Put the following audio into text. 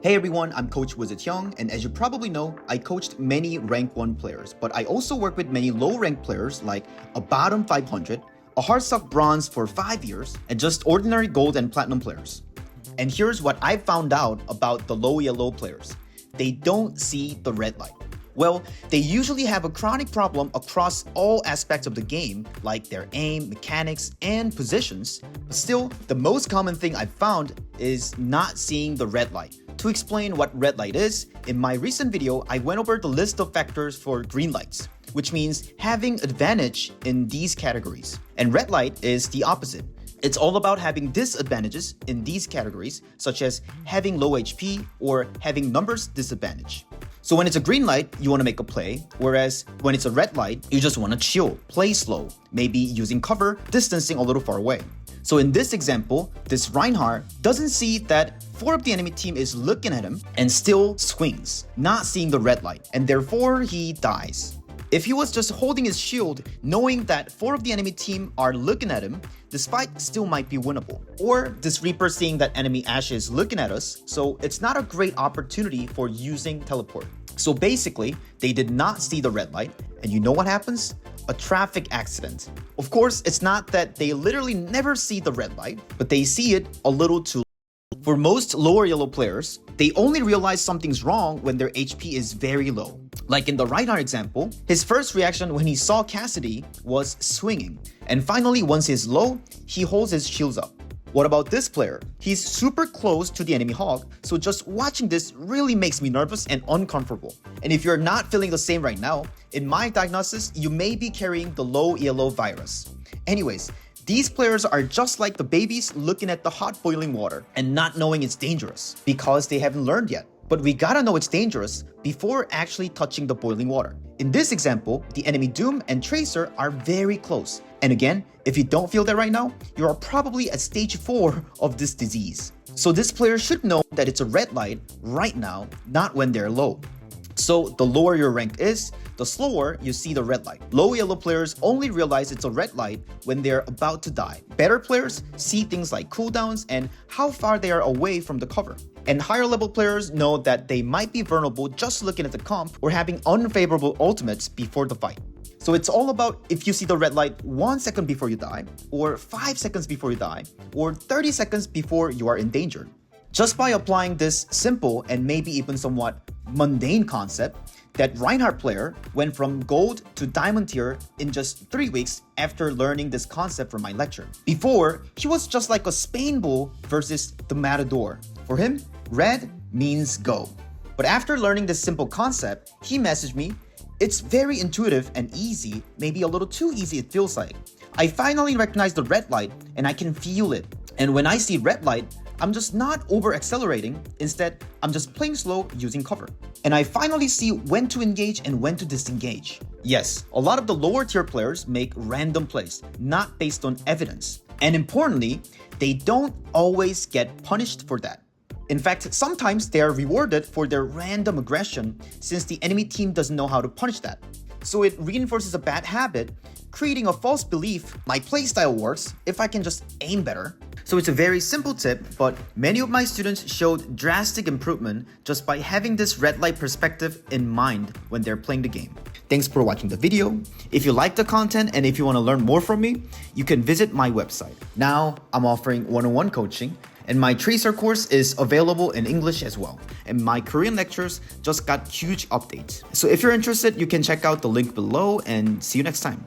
Hey everyone, I'm Coach Wizard Hyung, and as you probably know, I coached many rank 1 players, but I also work with many low rank players like a bottom 500, a hardstock bronze for 5 years, and just ordinary gold and platinum players. And here's what I found out about the low yellow players. They don't see the red light. Well, they usually have a chronic problem across all aspects of the game, like their aim, mechanics, and positions. But still, the most common thing I've found is not seeing the red light. To explain what red light is, in my recent video, I went over the list of factors for green lights, which means having advantage in these categories. And red light is the opposite. It's all about having disadvantages in these categories, such as having low HP or having numbers disadvantage. So when it's a green light, you want to make a play, whereas when it's a red light, you just want to chill, play slow, maybe using cover, distancing a little far away. So in this example, this Reinhardt doesn't see that 4 of the enemy team is looking at him and still swings, not seeing the red light, and therefore he dies. If he was just holding his shield, knowing that 4 of the enemy team are looking at him, this fight still might be winnable. Or this Reaper seeing that enemy Ashe is looking at us, so it's not a great opportunity for using teleport. So basically, they did not see the red light, and you know what happens? A traffic accident. Of course, it's not that they literally never see the red light, but they see it a little too late. For most lower yellow players, they only realize something's wrong when their HP is very low. Like in the Reinhardt example, his first reaction when he saw Cassidy was swinging. And finally, once he's low, he holds his shields up. What about this player? He's super close to the enemy Hog, so just watching this really makes me nervous and uncomfortable. And if you're not feeling the same right now, in my diagnosis, you may be carrying the low yellow virus. Anyways, these players are just like the babies looking at the hot boiling water and not knowing it's dangerous because they haven't learned yet. But we gotta know it's dangerous before actually touching the boiling water. In this example, the enemy Doom and Tracer are very close. And again, if you don't feel that right now, you are probably at stage 4 of this disease. So this player should know that it's a red light right now, not when they're low. So the lower your rank is, the slower you see the red light. Low yellow players only realize it's a red light when they're about to die. Better players see things like cooldowns and how far they are away from the cover. And higher level players know that they might be vulnerable just looking at the comp or having unfavorable ultimates before the fight. So it's all about if you see the red light 1 second before you die, or 5 seconds before you die, or 30 seconds before you are endangered. Just by applying this simple and maybe even somewhat mundane concept, that Reinhardt player went from gold to diamond tier in just 3 weeks after learning this concept from my lecture. Before, he was just like a Spain bull versus the Matador. For him, red means go. But after learning this simple concept, he messaged me, "It's very intuitive and easy, maybe a little too easy it feels like. I finally recognize the red light and I can feel it. And when I see red light, I'm just not over accelerating. Instead, I'm just playing slow using cover. And I finally see when to engage and when to disengage." Yes, a lot of the lower tier players make random plays, not based on evidence. And importantly, they don't always get punished for that. In fact, sometimes they are rewarded for their random aggression since the enemy team doesn't know how to punish that. So it reinforces a bad habit, creating a false belief my playstyle works if I can just aim better. So it's a very simple tip, but many of my students showed drastic improvement just by having this red light perspective in mind when they're playing the game. Thanks for watching the video. If you like the content and if you want to learn more from me, you can visit my website. Now I'm offering one-on-one coaching, and my Tracer course is available in English as well. And my Korean lectures just got huge updates. So if you're interested, you can check out the link below and see you next time.